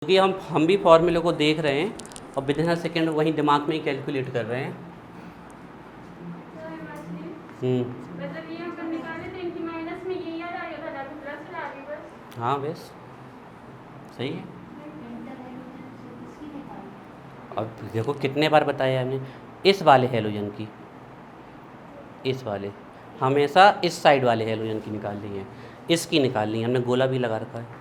क्योंकि हम भी फॉर्मूले को देख रहे हैं और विदिन अ सेकेंड वहीं दिमाग में ही कैलकुलेट कर रहे हैं। मतलब ये हम कर निकाले थे इनकी माइनस में ये याद आ गया था जाके प्लस ला दी बस। हाँ बस सही है। अब देखो कितने बार बताया हमने इस वाले हैलोजन की, इस वाले हमेशा इस साइड वाले हैलोजन की निकालनी है, इसकी निकालनी है, हमने गोला भी लगा रखा है।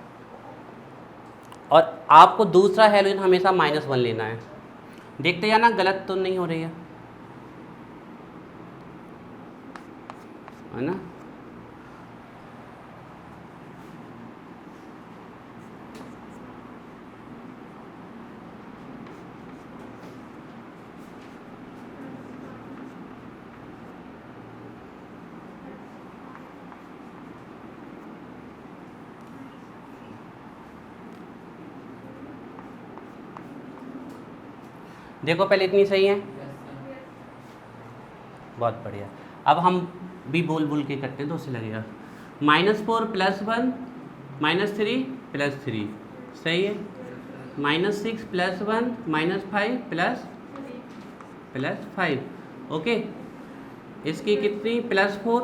और आपको दूसरा हैलोजन हमेशा -1 लेना है। देखते जाना गलत तो नहीं हो रही है ना। देखो पहले इतनी सही है, बहुत बढ़िया। अब हम भी बोल बोल के करते हैं तो उससे लगेगा -4 + 1 -3 + 3 सही है। -6 + 1 -5 + 5 ओके। इसकी कितनी +4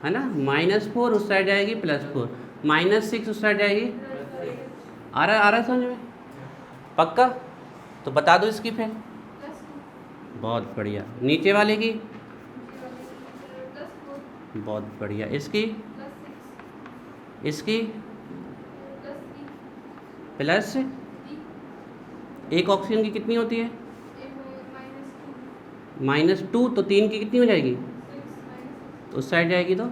है ना, -4 उस साइड जाएगी +4, -6 उस साइड जाएगी। आ रहा समझ में पक्का? तो बता दो इसकी फिर। बहुत बढ़िया। नीचे वाले की बहुत बढ़िया। इसकी इसकी प्लस एक ऑक्सीजन की कितनी होती है -2, तो 3 की कितनी हो जाएगी, तो उस साइड जाएगी तो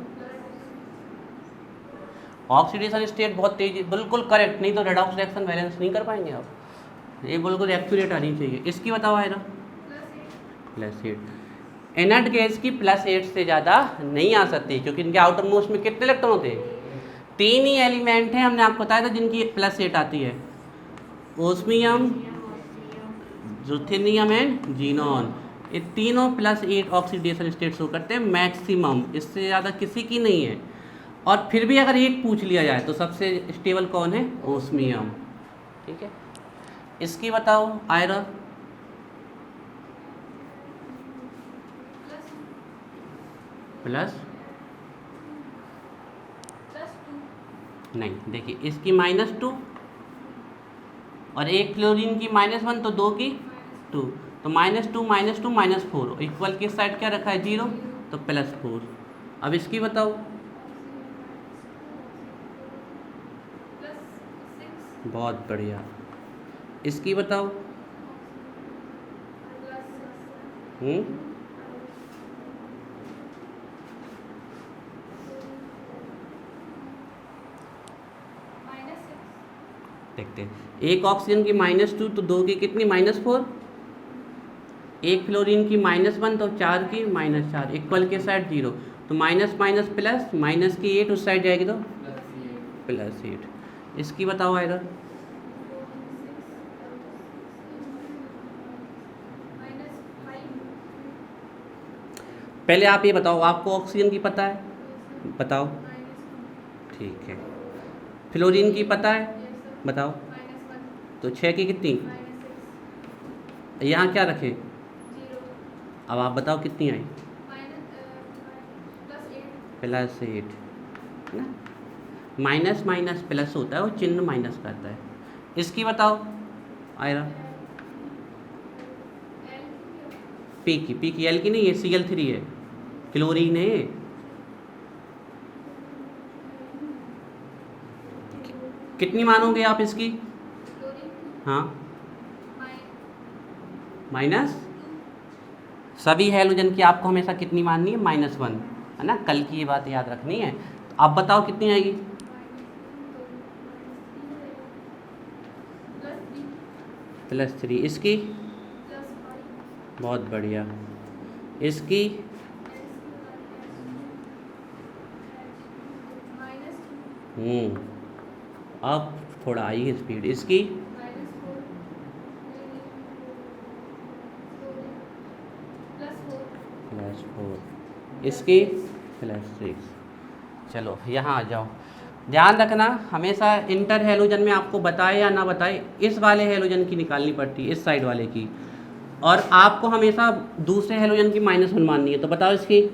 ऑक्सीडेशन स्टेट बहुत तेजी, बिल्कुल करेक्ट, नहीं तो रेडॉक्स रिएक्शन बैलेंस नहीं कर पाएंगे आप। ये बिल्कुल एक्यूरेट आनी चाहिए। इसकी बताओ आयरा +8। इनर्ट गैस की +8 से ज़्यादा नहीं आ सकती क्योंकि इनके आउटर मोस्ट में कितने इलेक्ट्रॉन होते हैं, 3 ही एलिमेंट हैं हमने आपको बताया था जिनकी +8 आती है, ओस्मियम, ज़्यूथेनियम एंड जीनॉन। ये तीनों +8 ऑक्सीडेशन स्टेट शो करते हैं मैक्सिमम, इससे ज़्यादा किसी की नहीं है। और फिर भी अगर एक पूछ लिया जाए तो सबसे स्टेबल कौन है, ओस्मियम। ठीक है, इसकी बताओ आयरा प्लस नहीं, देखिए इसकी -2 और एक फ्लोरीन की -1 तो 2 की 2, तो -2 -2 -4 इक्वल किस साइड क्या रखा है 0, तो +4। अब इसकी बताओ बहुत बढ़िया। इसकी बताओ देखते हैं। एक ऑक्सीजन की -2 तो 2 की कितनी -4, एक फ्लोरीन की -1 तो 4 की -4 इक्वल के साइड 0, तो माइनस माइनस प्लस, माइनस की 8 उस साइड जाएगी तो +8। इसकी बताओ आएगा पहले आप ये बताओ, आपको ऑक्सीजन की पता है, बताओ। ठीक है, फ्लोरीन की पता है, बताओ। तो 6 की कितनी, यहाँ क्या रखें, अब आप बताओ कितनी आई, +8 ना। माइनस माइनस प्लस होता है, वो चिन्ह माइनस करता है। इसकी बताओ आयरा पी की एल की नहीं, ये Cl3 है, क्लोरीन है। कितनी मानोगे आप इसकी, हाँ माइनस, सभी हैलोजन की आपको हमेशा कितनी माननी है, -1 है ना, कल की ये बात याद रखनी है। तो अब बताओ कितनी आएगी, +3। इसकी बहुत बढ़िया। इसकी अब थोड़ा आई है स्पीड। इसकी +4, इसकी +6। चलो यहाँ आ जाओ, ध्यान रखना हमेशा इंटर हेलोजन में आपको बताए या ना बताए, इस वाले हेलोजन की निकालनी पड़ती है, इस साइड वाले की, और आपको हमेशा दूसरे हेलोजन की -1 माननी है। तो बताओ इसकी,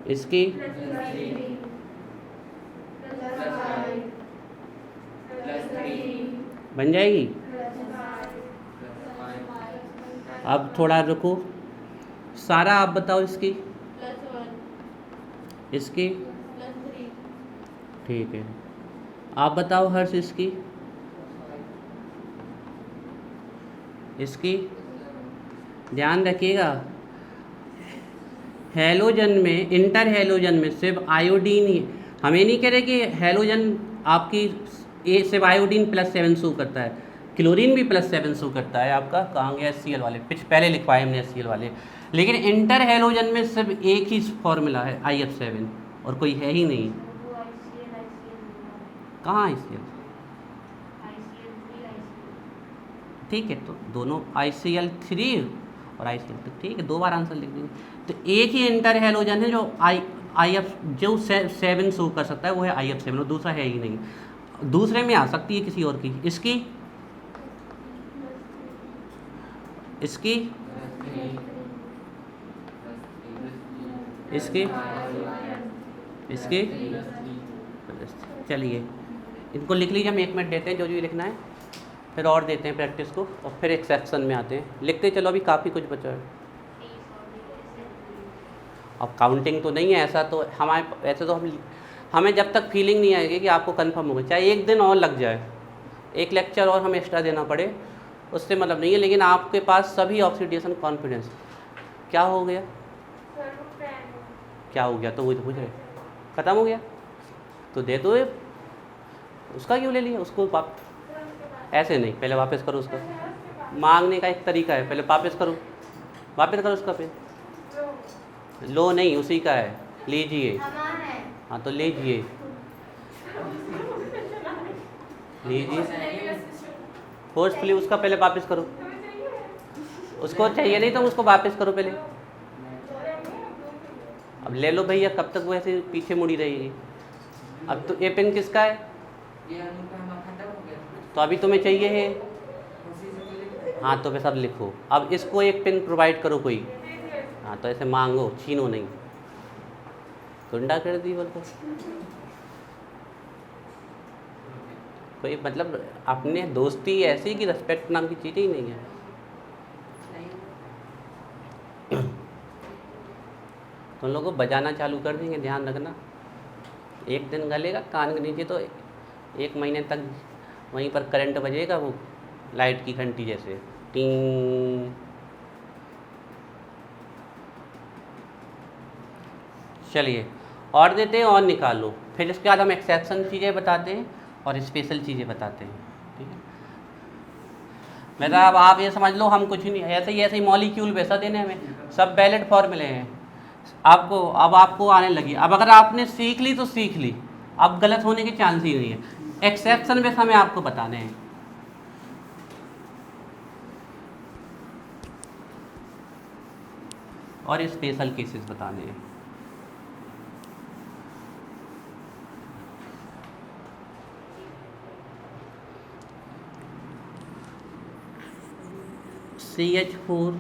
इसकी बन जाएगी। अब थोड़ा रुको, सारा आप बताओ इसकी, इसकी ठीक है। आप बताओ हर्ष इसकी, इसकी ध्यान रखिएगा, हेलोजन में, इंटर हेलोजन में सिर्फ आयोडीन ही, हमें नहीं कह रहे कि हेलोजन आपकी सिर्फ आयोडीन +7 शो करता है, क्लोरीन भी +7 शो करता है आपका। कहाँ गया HCl वाले, पहले लिखवाए हमने HCl वाले, लेकिन इंटर हेलोजन में सिर्फ एक ही फॉर्मूला है IF7 और कोई है ही नहीं। कहाँ ICl? ठीक है, तो दोनों ICl3 और ICl, तो ठीक है, 2 बार आंसर लिख देंगे। तो एक ही इंटर हेलोजन है जो IF जो 7 शो कर सकता है, वो है IF7 और दूसरा है ही नहीं। दूसरे में आ सकती है किसी और की, इसकी, इसकी, इसकी, इसकी, चलिए इनको लिख लीजिए, हम 1 मिनट देते हैं जो जो लिखना है, फिर और देते हैं प्रैक्टिस को, और फिर एक सेक्शन में आते हैं। लिखते चलो, अभी काफ़ी कुछ बचा है। अब काउंटिंग तो नहीं है ऐसा, तो हमारे ऐसे तो हमें जब तक फीलिंग नहीं आएगी कि आपको कंफर्म होगा, चाहे 1 दिन और लग जाए, 1 लेक्चर और हमें एक्स्ट्रा देना पड़े, उससे मतलब नहीं है, लेकिन आपके पास सभी ऑक्सीडेशन कॉन्फिडेंस। क्या हो गया, क्या हो गया, तो वो तो पूछ रहे, ख़त्म हो गया तो दे दो, उसका क्यों ले लिया उसको, ऐसे नहीं, पहले वापस करो उसको, मांगने का एक तरीका है, पहले वापस करो, वापस करो उसका, फिर लो नहीं, उसी का है, लीजिए, हाँ तो लीजिए, लीजिए फोर्सफुली उसका पहले वापस करो, उसको चाहिए नहीं तो उसको वापस करो पहले। अब ले लो भैया, कब तक वो ऐसे पीछे मुड़ी रहेगी। अब तो ये पेन किसका है, तो अभी तुम्हें चाहिए है, हाँ तो फिर सब लिखो। अब इसको एक पेन प्रोवाइड करो कोई, हाँ तो ऐसे मांगो, छीनो नहीं, गुंडा कर दी बोलते, कोई मतलब अपने दोस्ती ऐसी कि रेस्पेक्ट नाम की चीज़ ही नहीं है। तो उन लोगों को बजाना चालू कर देंगे, ध्यान रखना, 1 दिन गलेगा कान के नीचे तो 1 महीने तक वहीं पर करंट बजेगा, वो लाइट की घंटी जैसे टिंग। चलिए और देते हैं और निकालो, फिर इसके बाद हम एक्सेप्शन चीज़ें बताते हैं और स्पेशल चीज़ें बताते हैं, ठीक है। मतलब अब आप ये समझ लो हम कुछ नहीं, ऐसे ही मॉलिक्यूल वैसा देने हमें, सब वैलिड फॉर्मूले हैं आपको, अब आपको आने लगी। अब अगर आपने सीख ली तो सीख ली, अब गलत होने के चांस ही नहीं है। एक्सेप्शन वैसे हमें आपको बताने हैं, और स्पेशल केसेस बताने हैं। CH4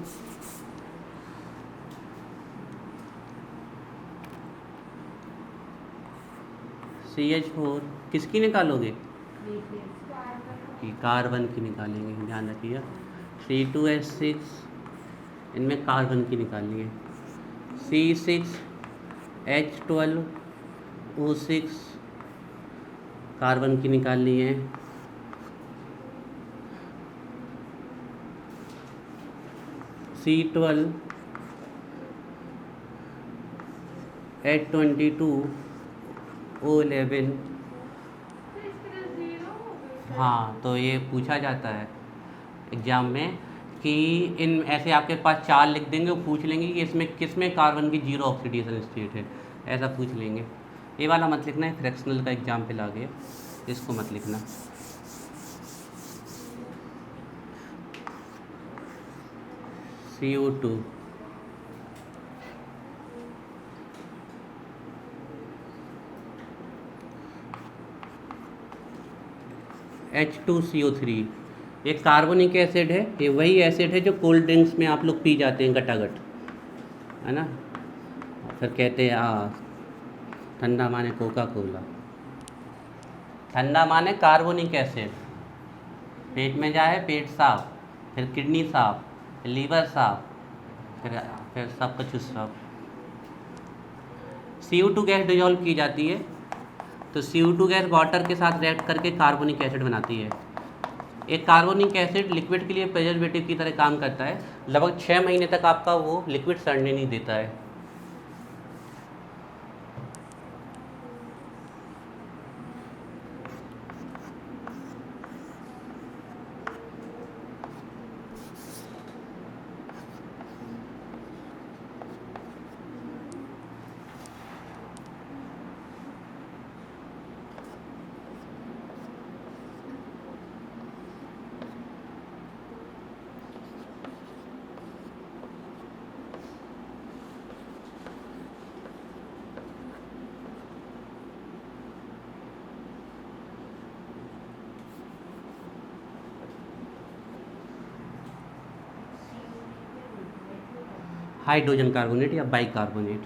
CH4 किसकी निकालोगे, कि कार्बन की निकालेंगे, ध्यान रखिएगा। C2H6 इनमें कार्बन की निकालनी है। C6H12O6 कार्बन की निकालनी है। C12H22O11, हाँ तो ये पूछा जाता है एग्ज़ाम में कि इन ऐसे आपके पास 4 लिख देंगे, वो पूछ लेंगे कि इसमें किसमें कार्बन की 0 ऑक्सीडेशन स्टेट है, ऐसा पूछ लेंगे। ये वाला मत लिखना है, फ्रैक्शनल का एग्जाम्पल आ गया, इसको मत लिखना। CO2 H2CO3। एक कार्बोनिक एसिड है, ये वही एसिड है जो कोल्ड ड्रिंक्स में आप लोग पी जाते हैं गटागट, है ना। फिर कहते हैं ठंडा माने कोका कोला। ठंडा माने कार्बोनिक एसिड, पेट में जाए पेट साफ, फिर किडनी साफ, फिर लीवर साफ, फिर सब कुछ साफ। CO2 गैस डिजॉल्व की जाती है, तो CO2 गैस वाटर के साथ रिएक्ट करके कार्बोनिक एसिड बनाती है। एक कार्बोनिक एसिड लिक्विड के लिए प्रिजर्वेटिव की तरह काम करता है। लगभग 6 महीने तक आपका वो लिक्विड सड़ने नहीं देता है। हाइड्रोजन कार्बोनेट या बाइकार्बोनेट।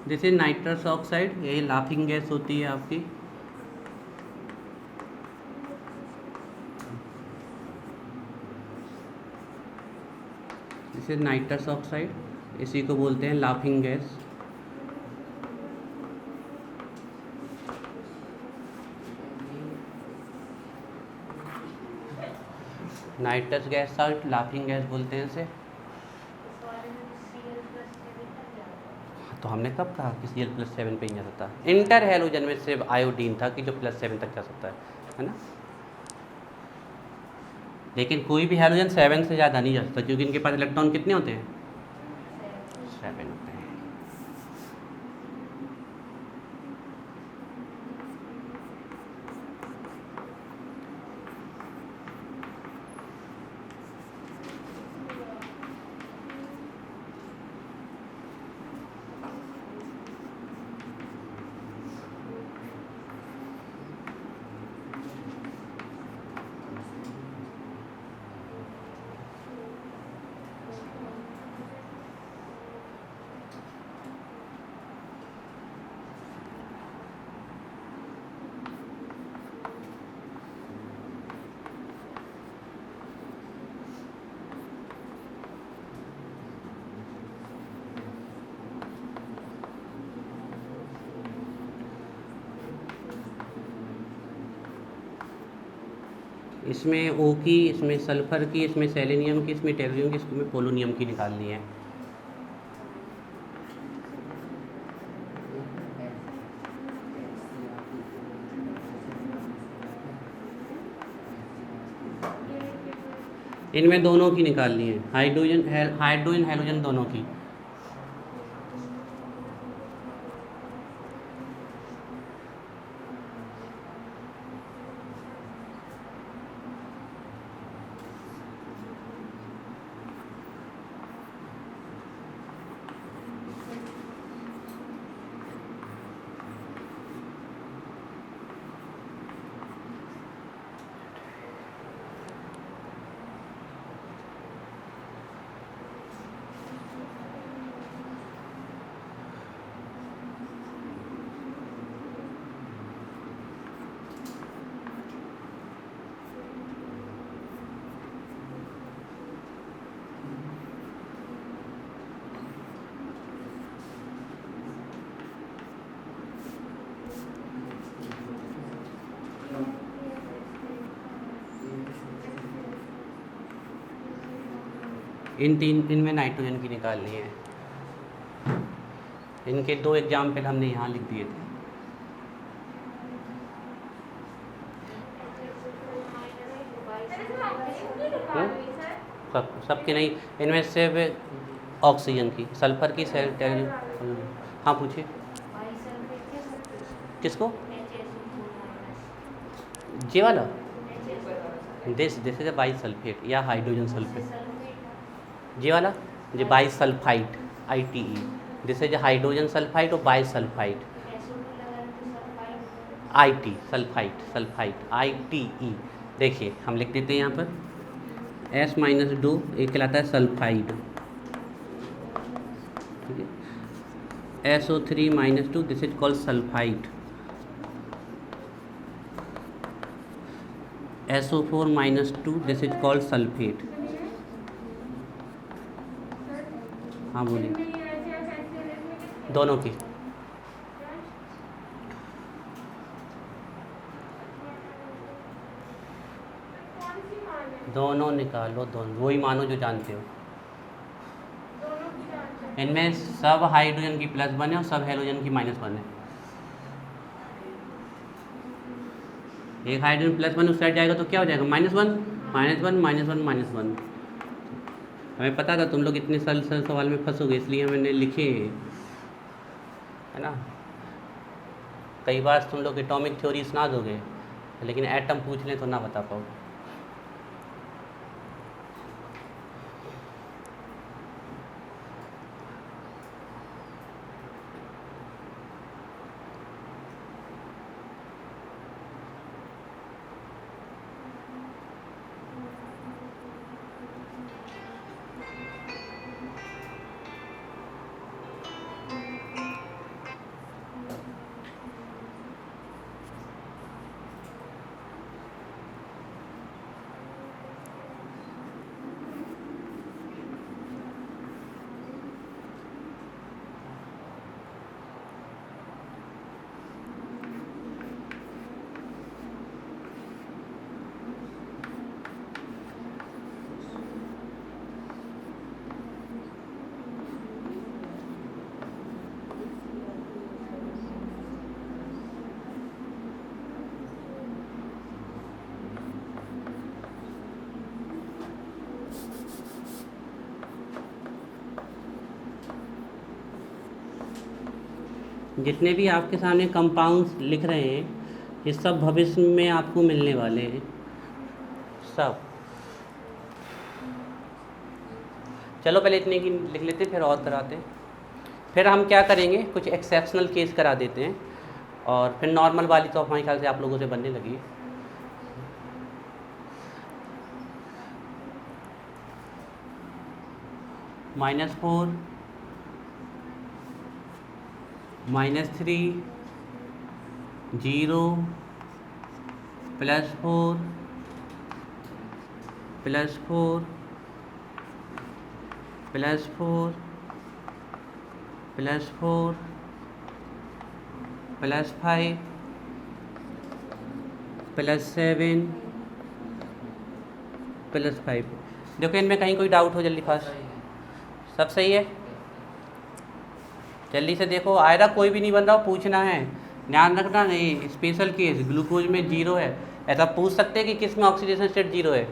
जैसे नाइट्रस ऑक्साइड, ये लाफिंग गैस होती है आपकी। जैसे नाइट्रस ऑक्साइड, इसी को बोलते हैं laughing gas. Nitrous gas salt laughing gas बोलते हैं इसे। तो हमने कब कहा कि Cl+7 पे ही जा सकता है। इंटर हैलोजन में सिर्फ आयोडीन था कि जो +7 तक जा सकता है ना। लेकिन कोई भी हैलोजन 7 से ज़्यादा नहीं जा सकता, क्योंकि इनके पास इलेक्ट्रॉन कितने होते हैं, 7 होते हैं। इसमें O की, इसमें सल्फर की, इसमें सेलेनियम की, इसमें टेरियम की, इसमें पोलोनियम की निकालनी है। इनमें दोनों की निकालनी है, हाइड्रोजन हैलोजन दोनों की। इनमें नाइट्रोजन की निकालनी है। इनके 2 एग्जाम्पल हमने यहाँ लिख दिए थे। सबके नहीं, इनमें से ऑक्सीजन की, सल्फर की, हाँ पूछिए। किसको? ये वाला दिस इज बाई सल्फेट या हाइड्रोजन सल्फेट। ये वाला जो bi sulphide ITE, this is hydrogen sulphide और bi sulphide IT sulphide ITE। देखिए हम लिख देते हैं यहाँ पर S-2 एक कहलाता है सल्फाइड, ठीक है। SO3-2 this is called sulphide. SO4-2 this is called sulphate. हाँ बोलिए। दोनों की दोनों निकालो, दोनों वही मानो जो जानते हो। इनमें सब हाइड्रोजन की +1 है और सब हेलोजन की -1 है। एक हाइड्रोजन +1 उस साइड जाएगा तो क्या हो जाएगा? -1 -1 -1 -1। हमें पता था तुम लोग इतने सवाल में फंसोगे, इसलिए मैंने लिखे है ना। कई बार तुम लोग एटॉमिक थ्योरी सुना दोगे लेकिन एटम पूछ लें तो ना बता पाओ। जितने भी आपके सामने कंपाउंड्स लिख रहे हैं ये सब भविष्य में आपको मिलने वाले हैं सब। चलो पहले इतने की लिख लेते फिर और कराते। फिर हम क्या करेंगे, कुछ एक्सेप्शनल केस करा देते हैं और फिर नॉर्मल वाली तो हमारे ख्याल से आप लोगों से बनने लगी। -4 -3 0 +4 +4 +4 +4 +5 +7 +5। देखो इनमें कहीं कोई डाउट हो, जल्दी फास्ट। सब सही है? जल्दी से देखो, आयरा कोई भी नहीं बन रहा, पूछना है, ध्यान रखना। नहीं स्पेशल केस ग्लूकोज में 0 है, ऐसा पूछ सकते हैं कि किस में ऑक्सीडेशन स्टेट 0 है।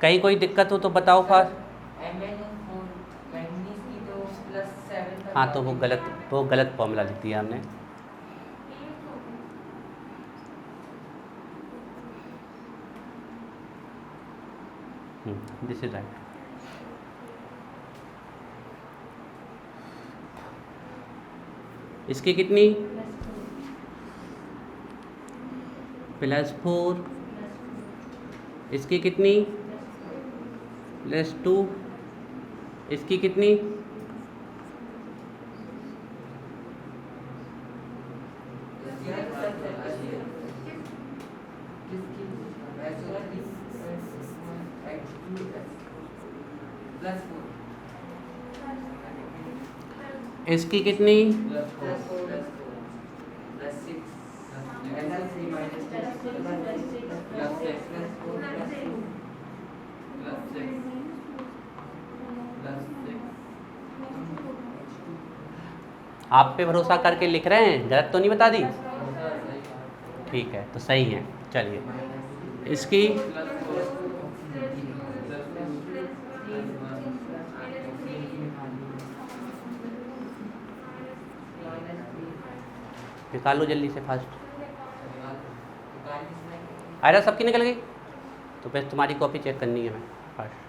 कहीं कोई दिक्कत हो तो बताओ फास्ट। हाँ तो वो गलत फॉर्मूला लिख दिया हमने। This is right. इसकी कितनी? +4। इसकी कितनी? +2। इसकी कितनी? इसकी कितनी? आप पे भरोसा करके लिख रहे हैं, गलत तो नहीं बता दी? ठीक है, तो सही है। चलिए इसकी निकालो जल्दी से फास्ट। आयरा सबकी निकल गई? तो बस तुम्हारी कॉपी चेक करनी है मैं फास्ट।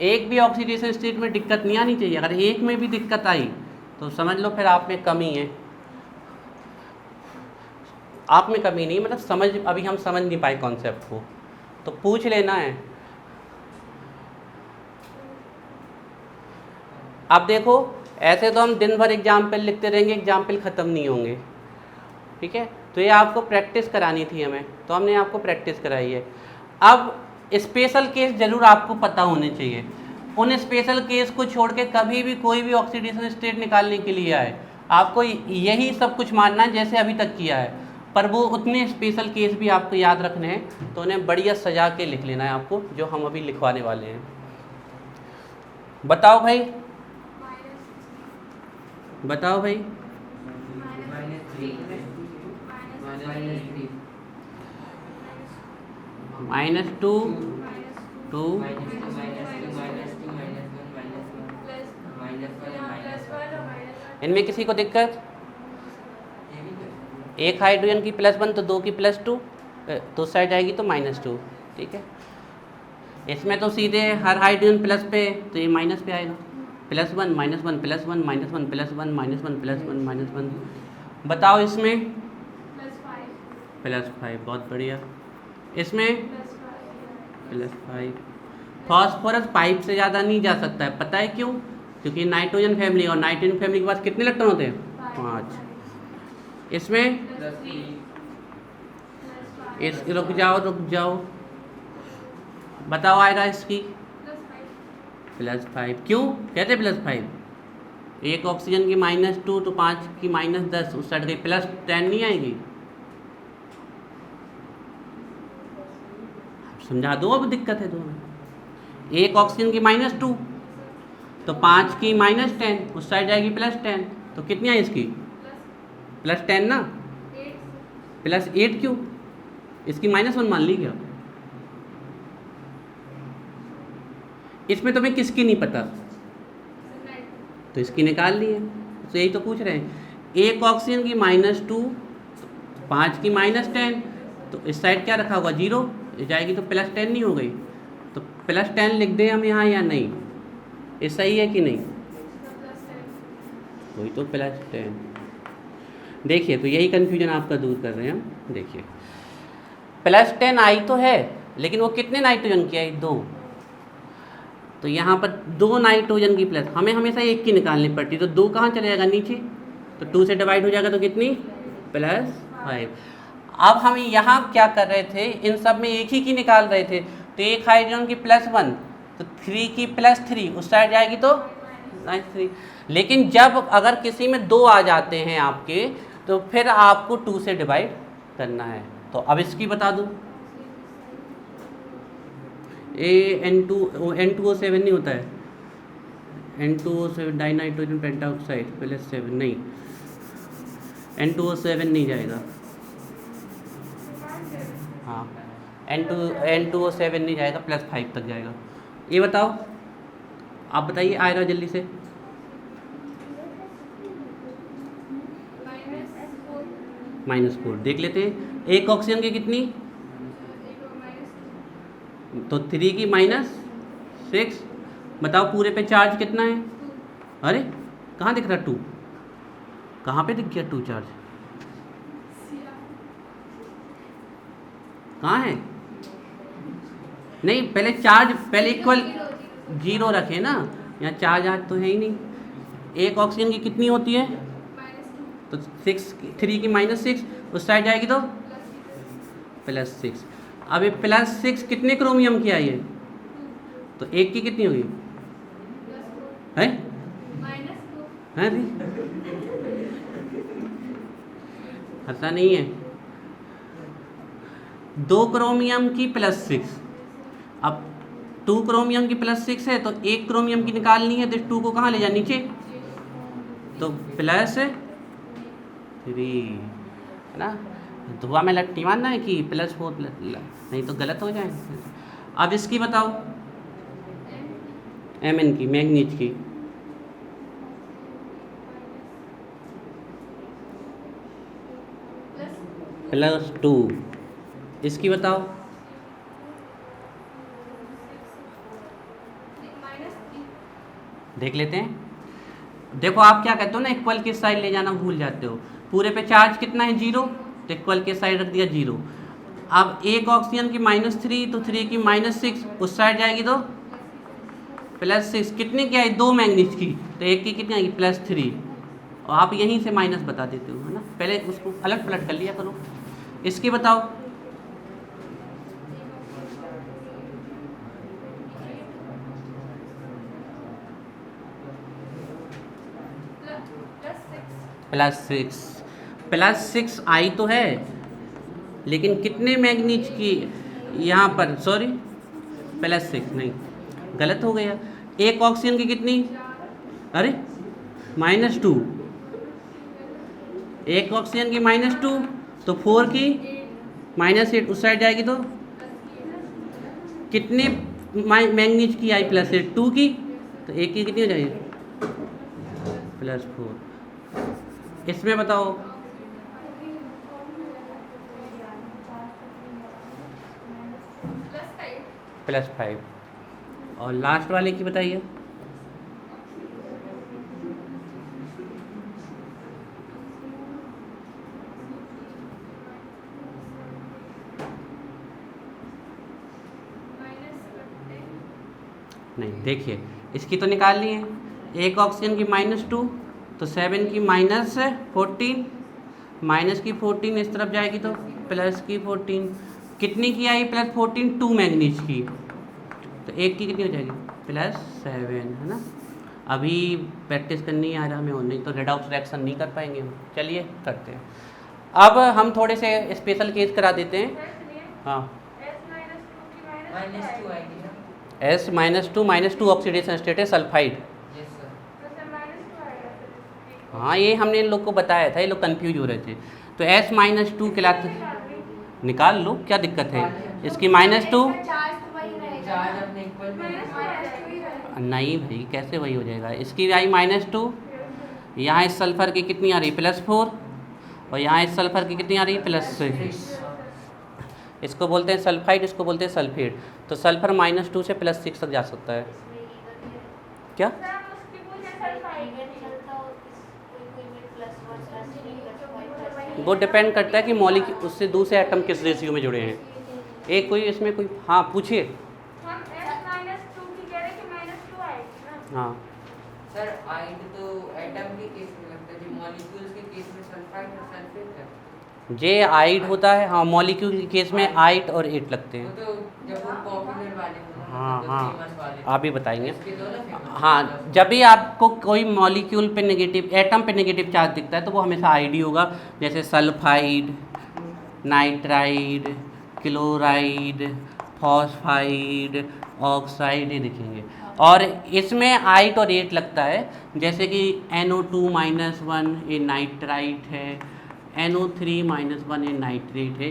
एक भी ऑक्सीडेशन स्टेट में दिक्कत नहीं आनी चाहिए। अगर एक में भी दिक्कत आई तो समझ लो फिर आप में कमी है। आप में कमी नहीं, मतलब समझ, अभी हम समझ नहीं पाए कॉन्सेप्ट को, तो पूछ लेना है। अब देखो, ऐसे तो हम दिन भर एग्जाम्पल लिखते रहेंगे, एग्जाम्पल ख़त्म नहीं होंगे, ठीक है। तो ये आपको प्रैक्टिस करानी थी हमें, तो हमने आपको प्रैक्टिस कराई है। अब स्पेशल केस जरूर आपको पता होने चाहिए। उन स्पेशल केस को छोड़ के कभी भी कोई भी ऑक्सीडेशन स्टेट निकालने के लिए आए, आपको यही सब कुछ मानना है जैसे अभी तक किया है, पर वो उतने स्पेशल केस भी आपको याद रखने हैं, तो उन्हें बढ़िया सजा के लिख लेना है आपको, जो हम अभी लिखवाने वाले हैं। बताओ भाई, बताओ भाई। -2 2 इनमें किसी को दिक्कत? एक हाइड्रोजन की +1 तो 2 की +2, तो साइड आएगी तो -2, ठीक है। इसमें तो सीधे हर हाइड्रोजन प्लस पे, तो ये माइनस पे आएगा। +1 -1 +1 -1 +1 -1 -1 -1। बताओ इसमें +5, बहुत बढ़िया। इसमें +5। फॉस्फोरस पाइप से ज़्यादा नहीं जा सकता है, पता है क्यों? क्योंकि नाइट्रोजन फैमिली, और नाइट्रोजन फैमिली के पास कितने इलेक्ट्रॉन होते हैं? 5। इसमें रुक जाओ, बताओ आएगा इसकी +5। क्यों कहते +5? एक ऑक्सीजन की -2 तो 5 की -10, उस साइड गई, +10 नहीं आएगी? समझा दो, अब दिक्कत है दोनों। एक ऑक्सीजन की -2 तो 5 की -10, उस साइड जाएगी +10, तो कितनी आई इसकी? +10 ना, +8 क्यों? इसकी -1 मान ली क्या? इसमें तुम्हें किसकी नहीं पता, तो इसकी निकाल ली है, तो यही तो पूछ रहे हैं। एक ऑक्सीजन की -2, 5 की -10, तो इस साइड क्या रखा होगा? 0 जाएगी, तो +10 नहीं हो गई? तो +10 लिख दें हम यहाँ या नहीं? ये सही है कि नहीं? वही तो +10। देखिए, तो यही कन्फ्यूजन आपका दूर कर रहे हैं हम। देखिए +10 आई तो है, लेकिन वो कितने नाइट्रोजन की आई? 2। तो यहाँ पर 2 नाइट्रोजन की प्लस, हमें हमेशा एक की निकालनी पड़ती, तो 2 कहाँ चले जाएगा? नीचे, तो 2 से डिवाइड हो जाएगा, तो कितनी? +5। अब हम यहाँ क्या कर रहे थे, इन सब में एक ही की निकाल रहे थे, तो एक हाइड्रोजन की +1 तो 3 की +3, उस साइड जाएगी तो -3। लेकिन जब अगर किसी में 2 आ जाते हैं आपके, तो फिर आपको 2 से डिवाइड करना है। तो अब इसकी बता दूँ, N2O7 नहीं होता है, N2O7 डाइनाइट्रोजन पेंटाऑक्साइड +7 नहीं, N2O7 नहीं जाएगा। हाँ, N2O7 नहीं जाएगा, +5 तक जाएगा। ये बताओ, आप बताइए, आएगा जल्दी से। -4 देख लेते हैं। एक ऑक्सीजन की कितनी? तो 3 की -6। बताओ पूरे पे चार्ज कितना है? अरे कहाँ दिख रहा 2? कहाँ पे दिख गया 2 चार्ज? कहाँ है? नहीं, पहले चार्ज, पहले इक्वल 0 रखे ना, यहाँ चार्ज आज तो है ही नहीं। एक ऑक्सीजन की कितनी होती है? तो 3 की -6, उस साइड जाएगी तो +6। अब ये +6 कितने क्रोमियम की आई है? तो एक की कितनी होगी? अरे ऐसा नहीं है। 2 क्रोमियम की +6, अब 2 क्रोमियम की +6 है तो 1 क्रोमियम की निकालनी है, तो 2 को कहाँ ले जाए, नीचे, तो +3 है ना। धुआं में लट्टी मारना है कि +4 नहीं तो गलत हो जाए। अब इसकी बताओ, Mn की, मैंगनीज की, +2, इसकी बताओ, देख लेते हैं। देखो आप क्या कहते हो ना, इक्वल के साइड ले जाना भूल जाते हो। पूरे पे चार्ज कितना है, 0, तो इक्वल के साइड रख दिया 0। अब एक ऑक्सीजन की -3 तो 3 की -6 उस साइड जाएगी तो +6, कितने की आई, 2 मैंगनीज की, तो एक की कितनी आएगी, +3। और आप यहीं से माइनस बता देते हो, है ना, पहले उसको अलट पलट कर लिया करो। इसकी बताओ, +6 आई तो है, लेकिन कितने मैंगनीज की यहाँ पर, सॉरी +6 नहीं, गलत हो गया। एक ऑक्सीजन की कितनी, अरे -2, एक ऑक्सीजन की -2 तो 4 की -8 उस साइड जाएगी, तो कितने मैंगनीज की आई +8, 2 की, तो एक की कितनी हो जाएगी, +4। इसमें बताओ, +5, और लास्ट वाले की बताइए, नहीं, देखिए इसकी तो निकालनी है। एक ऑक्सीजन की -2 तो 7 की -14, माइनस की 14 इस तरफ जाएगी तो प्लस की 14, कितनी की आई +14, 2 मैंगनीज की, तो एक की कितनी हो जाएगी, +7, है ना। अभी प्रैक्टिस करनी आ रहा हमें, और नहीं तो रेडॉक्स रिएक्शन नहीं कर पाएंगे हम। चलिए करते हैं। अब हम थोड़े से स्पेशल केस करा देते हैं। हाँ, S-2 ऑक्सीडेशन स्टेट है सल्फाइड। हाँ, ये हमने इन लोग को बताया था, ये लोग कंफ्यूज हो रहे थे। तो S-2 के लाते निकाल लो, क्या दिक्कत है। इसकी -2 नहीं भाई, कैसे वही हो जाएगा। इसकी आई -2, यहाँ इस सल्फर की कितनी आ रही, +4, और यहाँ इस सल्फर की कितनी आ रही, +6। इसको बोलते हैं सल्फाइड, इसको बोलते हैं सल्फेट। तो सल्फर -2 से +6 तक जा सकता है। क्या वो डिपेंड करता है कि मॉलिक्यूल उससे दूसरे एटम किस रेशियो में जुड़े हैं। एक कोई इसमें कोई, हाँ पूछिए। हाँ सर, आइड तो एटम के केस में लगता है, जो मॉलिक्यूल्स के केस में सल्फाइड और सल्फेट है। जे आइड होता है, हाँ, मॉलिक्यूल के केस में आइट और एट लगते हैं। तो जब वो पॉपुलर वाले होते हैं, हाँ तो हाँ, फेमस वाले, आप ही बताएंगे। इसके दोनों फेमस। हाँ, जब भी आपको कोई मॉलिक्यूल पे नेगेटिव, एटम पे नेगेटिव चार्ज दिखता है तो वो हमेशा आइड ही होगा। जैसे sulphide, nitride, chloride, phosphide, oxide, ये दिखेंगे। और इसमें आइट और एट लगता है, जैसे कि NO2-1 ये नाइट्राइट है, NO3-1 ये नाइट्रेट है।